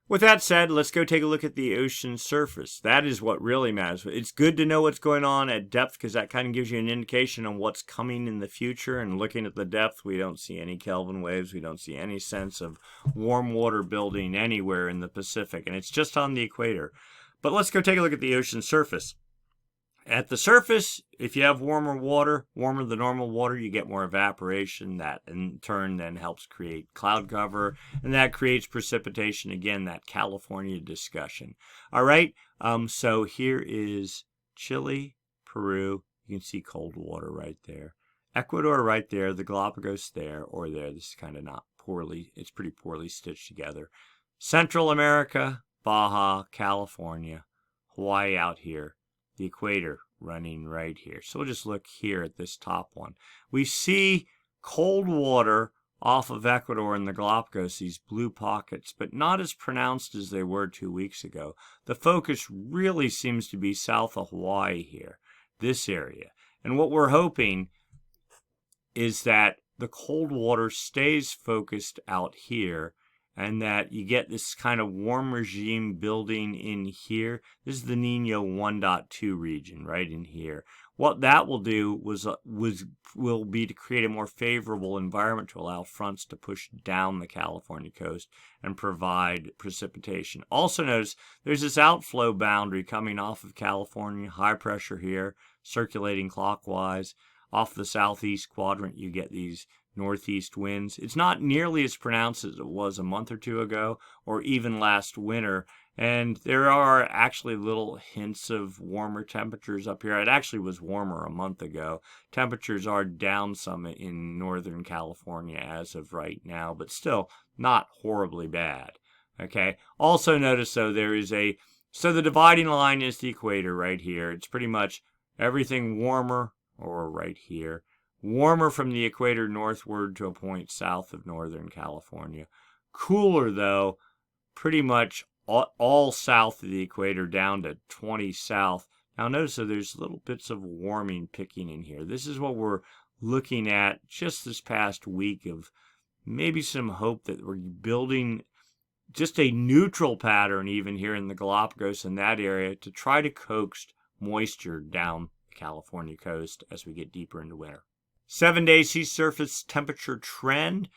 With that said, let's go take a look at the ocean surface. That is what really matters. It's good to know what's going on at depth because that kind of gives you an indication on what's coming in the future. And looking at the depth, we don't see any Kelvin waves. We don't see any sense of warm water building anywhere in the Pacific. And it's just on the equator. But let's go take a look at the ocean surface. At the surface, if you have warmer water, warmer than normal water, you get more evaporation. That in turn then helps create cloud cover, and that creates precipitation. Again, that California discussion. All right, so here is Chile, Peru. You can see cold water right there. Ecuador right there, the Galapagos there or there. This is kind of not poorly, it's pretty poorly stitched together. Central America, Baja, California, Hawaii out here. The equator running right here. So we'll just look here at this top one. We see cold water off of Ecuador and the Galapagos, these blue pockets, but not as pronounced as they were 2 weeks ago. The focus really seems to be south of Hawaii here, this area. And what we're hoping is that the cold water stays focused out here, and that you get this kind of warm regime building in here. This is the Nino 1.2 region right in here. What that will do will be to create a more favorable environment to allow fronts to push down the California coast and provide precipitation. Also notice there's this outflow boundary coming off of California, high pressure here, circulating clockwise. Off the southeast quadrant, you get these northeast winds. It's not nearly as pronounced as it was a month or two ago or even last winter. And there are actually little hints of warmer temperatures up here. It actually was warmer a month ago. Temperatures are down some in Northern California as of right now, but still not horribly bad. Okay. Also notice though so the dividing line is the equator right here. It's pretty much everything warmer or right here. Warmer from the equator northward to a point south of Northern California. Cooler, though, pretty much all south of the equator down to 20 south Now notice that there's little bits of warming picking in here. This is what we're looking at just this past week of maybe some hope that we're building just a neutral pattern even here in the Galapagos in that area to try to coax moisture down the California coast as we get deeper into winter. 7-day sea surface temperature trend.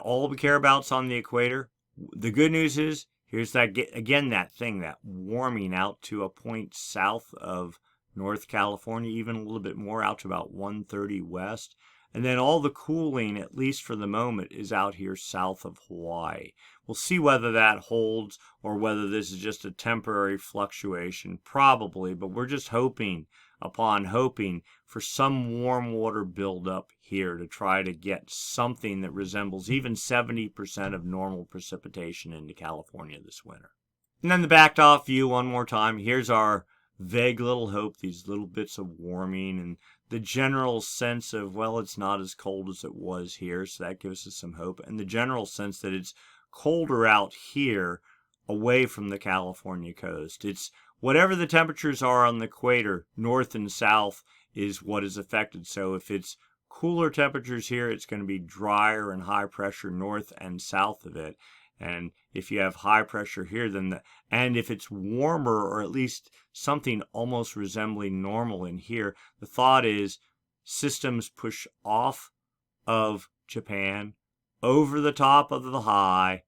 All we care about is on the equator. The good news is, here's that warming out to a point south of North California, even a little bit more out to about 130 west. And then all the cooling, at least for the moment, is out here south of Hawaii. We'll see whether that holds or whether this is just a temporary fluctuation, probably, but we're just hoping for some warm water buildup here to try to get something that resembles even 70% of normal precipitation into California this winter. And then the backed off view one more time. Here's our vague little hope, these little bits of warming and the general sense of, well, it's not as cold as it was here, so that gives us some hope. And the general sense that it's colder out here away from the California coast. It's whatever the temperatures are on the equator, north and south, is what is affected. So if it's cooler temperatures here, it's going to be drier and high pressure north and south of it. And if you have high pressure here, and if it's warmer, or at least something almost resembling normal in here, the thought is systems push off of Japan, over the top of the high,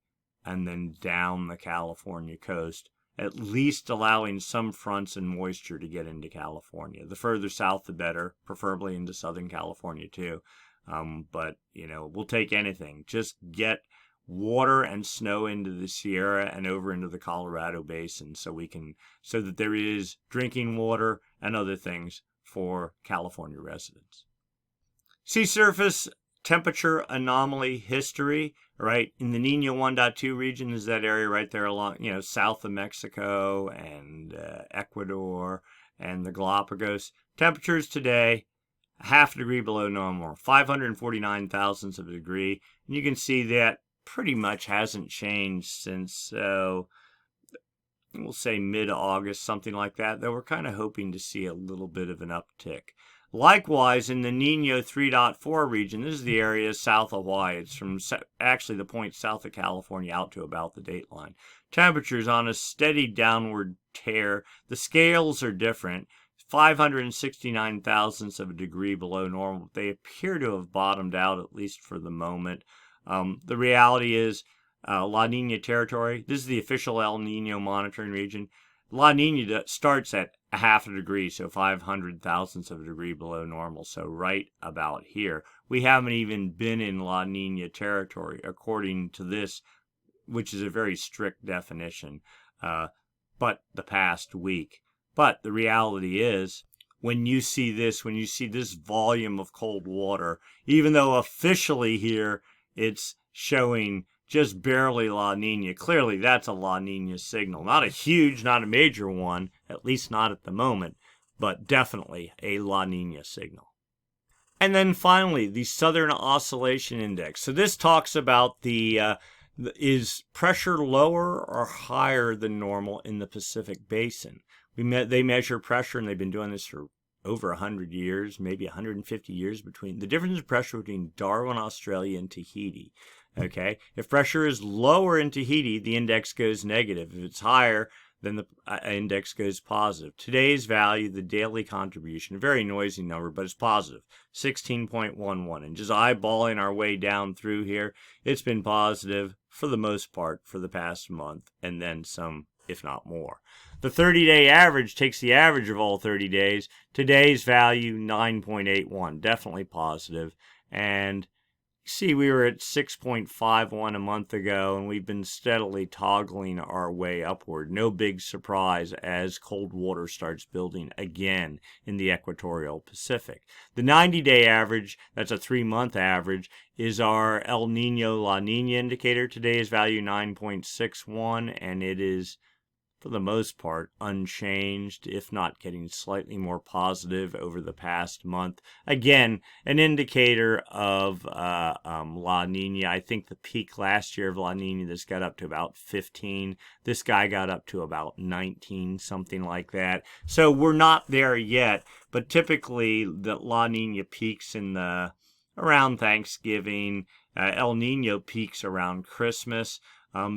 and then down the California coast, at least allowing some fronts and moisture to get into California. The further south, the better, preferably into Southern California too. But, we'll take anything. Just get water and snow into the Sierra and over into the Colorado Basin so that there is drinking water and other things for California residents. Sea surface temperature anomaly history, right? In the Niña 1.2 region is that area right there along, south of Mexico and Ecuador and the Galapagos. Temperatures today, half a degree below normal, 549 thousandths of a degree. And you can see that pretty much hasn't changed since, we'll say mid-August, something like that, though we're kind of hoping to see a little bit of an uptick. Likewise, in the Nino 3.4 region, this is the area south of Hawaii. It's from actually the point south of California out to about the dateline. Temperatures on a steady downward tear. The scales are different. 569 thousandths of a degree below normal. They appear to have bottomed out, at least for the moment. The reality is La Niña territory. This is the official El Nino monitoring region. La Niña starts at a half a degree, so 500 thousandths of a degree below normal, so right about here. We haven't even been in La Niña territory, according to this, which is a very strict definition, but the past week. But the reality is, when you see this volume of cold water, even though officially here it's showing just barely La Niña. Clearly, that's a La Niña signal. Not a huge, not a major one, at least not at the moment, but definitely a La Niña signal. And then finally, the Southern Oscillation Index. So this talks about is pressure lower or higher than normal in the Pacific Basin? They measure pressure, and they've been doing this for over 100 years, maybe 150 years the difference in pressure between Darwin, Australia, and Tahiti. Okay, if pressure is lower in Tahiti, the index goes negative. If it's higher, then the index goes positive. Today's value, the daily contribution, a very noisy number, but it's positive, 16.11. And just eyeballing our way down through here, it's been positive for the most part for the past month, and then some, if not more. The 30-day average takes the average of all 30 days. Today's value, 9.81, definitely positive. And see, we were at 6.51 a month ago, and we've been steadily toggling our way upward. No big surprise as cold water starts building again in the equatorial Pacific. The 90-day average, that's a 3-month average, is our El Nino La Niña indicator. Today's value 9.61, and it is for the most part, unchanged, if not getting slightly more positive over the past month. Again, an indicator of La Nina. I think the peak last year of La Nina, this got up to about 15. This guy got up to about 19, something like that. So we're not there yet, but typically the La Nina peaks in the around Thanksgiving. El Nino peaks around Christmas.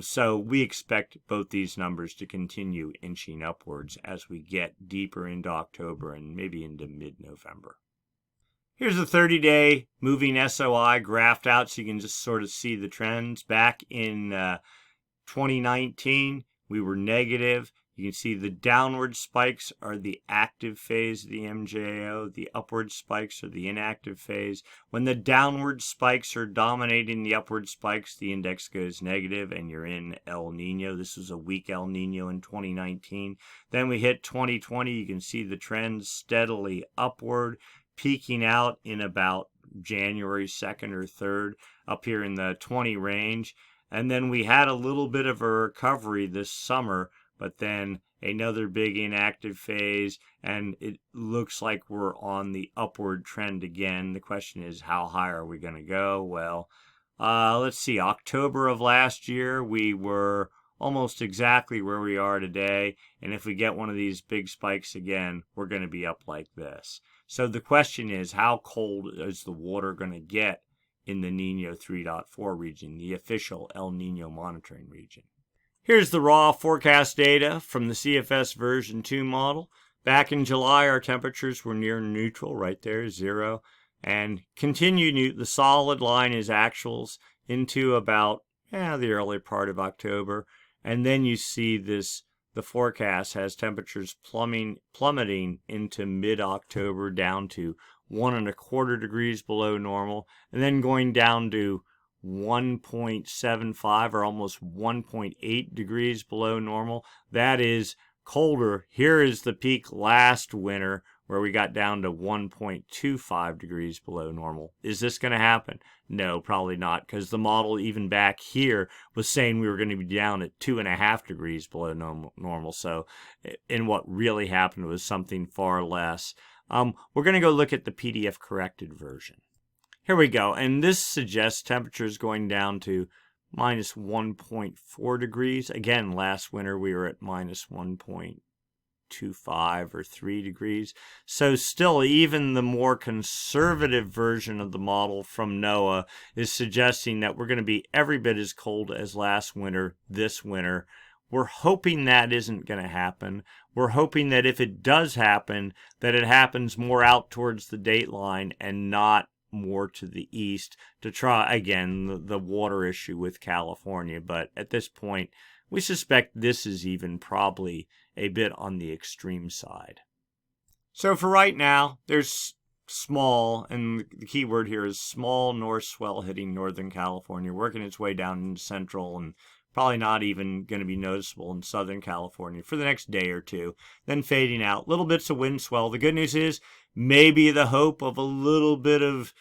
So we expect both these numbers to continue inching upwards as we get deeper into October and maybe into mid-November. Here's a 30-day moving SOI graphed out so you can just sort of see the trends. Back in 2019, we were negative. You can see the downward spikes are the active phase of the MJO. The upward spikes are the inactive phase. When the downward spikes are dominating the upward spikes, the index goes negative and you're in El Nino. This was a weak El Nino in 2019. Then we hit 2020. You can see the trends steadily upward, peaking out in about January 2nd or 3rd, up here in the 20 range. And then we had a little bit of a recovery this summer, but then another big inactive phase, and it looks like we're on the upward trend again. The question is, how high are we going to go? Well, let's see. October of last year, we were almost exactly where we are today, and if we get one of these big spikes again, we're going to be up like this. So the question is, how cold is the water going to get in the Nino 3.4 region, the official El Nino monitoring region? Here's the raw forecast data from the CFS version 2 model. Back in July, our temperatures were near neutral, right there, 0. And continue, the solid line is actuals into about the early part of October. And then you see this, the forecast has temperatures plummeting into mid-October down to 1.25 degrees below normal, and then going down to 1.75 or almost 1.8 degrees below normal. That is colder. Here is the peak last winter where we got down to 1.25 degrees below normal. Is this going to happen? No, probably not, because the model even back here was saying we were going to be down at 2.5 degrees below normal. So, and what really happened was something far less. We're going to go look at the PDF corrected version. Here we go, and this suggests temperatures going down to minus 1.4 degrees. Again, last winter we were at minus 1.25 or 3 degrees. So still, even the more conservative version of the model from NOAA is suggesting that we're going to be every bit as cold as last winter this winter. We're hoping that isn't going to happen. We're hoping that if it does happen, that it happens more out towards the dateline and not more to the east to try, again, the water issue with California. But at this point, we suspect this is even probably a bit on the extreme side. So for right now, there's small, and the key word here is small north swell hitting Northern California, working its way down into central and probably not even going to be noticeable in Southern California for the next day or two, then fading out. Little bits of wind swell. The good news is maybe the hope of a little bit of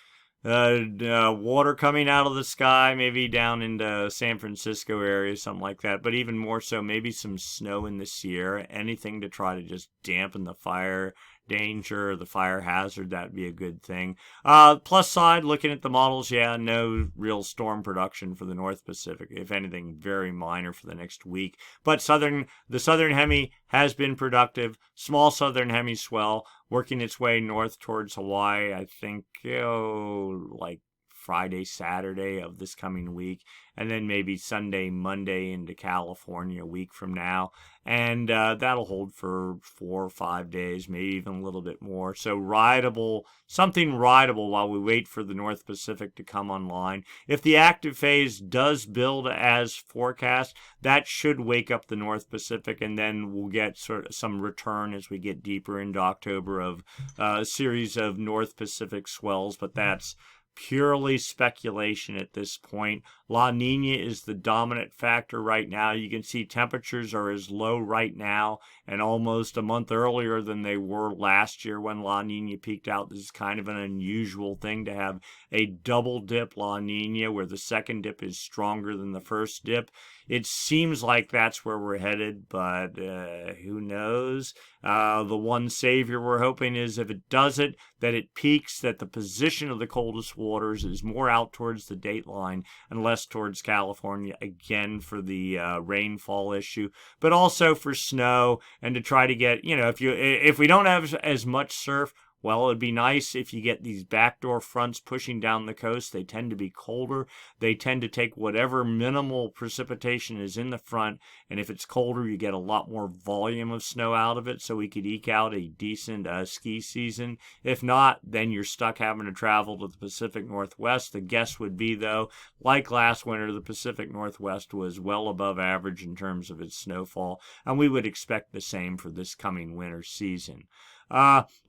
water coming out of the sky, maybe down into San Francisco area, something like that. But even more so, maybe some snow in the Sierra, anything to try to just dampen the fire danger, the fire hazard. That'd be a good thing. Plus side, looking at the models, no real storm production for the North Pacific. If anything, very minor for the next week. But the southern hemi has been productive. Small southern hemi swell working its way north towards Hawaii. I think like Friday, Saturday of this coming week, and then maybe Sunday, Monday into California a week from now. And that'll hold for 4 or 5 days, maybe even a little bit more. So something rideable while we wait for the North Pacific to come online. If the active phase does build as forecast, that should wake up the North Pacific, and then we'll get sort of some return as we get deeper into October of a series of North Pacific swells, but that's purely speculation at this point. La Nina is the dominant factor right now. You can see temperatures are as low right now and almost a month earlier than they were last year when La Nina peaked out. This is kind of an unusual thing to have a double dip La Nina where the second dip is stronger than the first dip. It seems like that's where we're headed, but who knows? The one savior we're hoping is if it does it, that it peaks, that the position of the coldest waters is more out towards the date line and less towards California, again for the rainfall issue, but also for snow and to try to get, if we don't have as much surf, well, it'd be nice if you get these backdoor fronts pushing down the coast. They tend to be colder. They tend to take whatever minimal precipitation is in the front, and if it's colder, you get a lot more volume of snow out of it, so we could eke out a decent ski season. If not, then you're stuck having to travel to the Pacific Northwest. The guess would be, though, like last winter, the Pacific Northwest was well above average in terms of its snowfall, and we would expect the same for this coming winter season.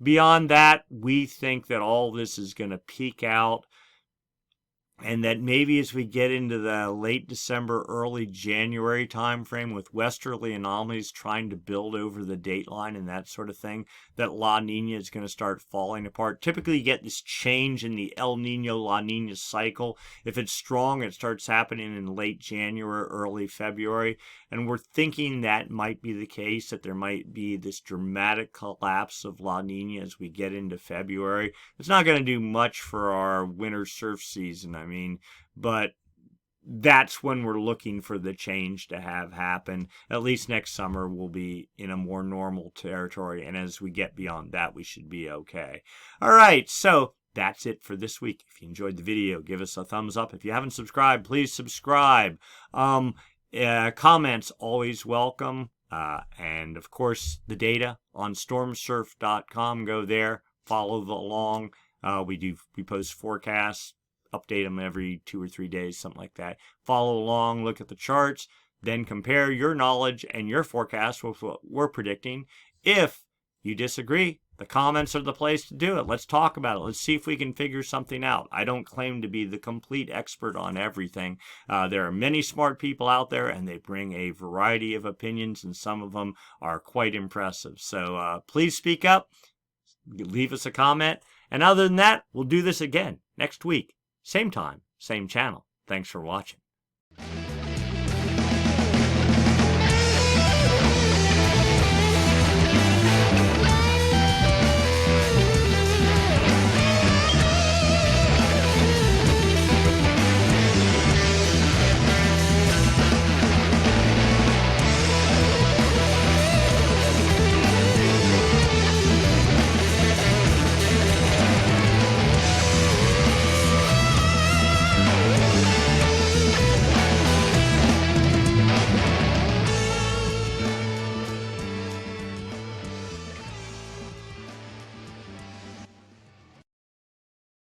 Beyond that, we think that all this is going to peak out and that maybe as we get into the late December, early January timeframe with westerly anomalies trying to build over the dateline and that sort of thing, that La Nina is going to start falling apart. Typically, you get this change in the El Nino-La Nina cycle. If it's strong, it starts happening in late January, early February, and we're thinking that might be the case, that there might be this dramatic collapse of La Nina as we get into February. It's not going to do much for our winter surf season, but that's when we're looking for the change to have happen. At least next summer we'll be in a more normal territory, and as we get beyond that, we should be okay. All right, so that's it for this week. If you enjoyed the video, give us a thumbs up. If you haven't subscribed, please subscribe. Comments always welcome. And of course, the data on stormsurf.com. Go there, follow along. We post forecasts, update them every 2 or 3 days, something like that. Follow along, look at the charts, then compare your knowledge and your forecast with what we're predicting. If you disagree, the comments are the place to do it. Let's talk about it. Let's see if we can figure something out. I don't claim to be the complete expert on everything. There are many smart people out there, and they bring a variety of opinions, and some of them are quite impressive. So please speak up, leave us a comment, and other than that, we'll do this again next week. Same time, same channel. Thanks for watching.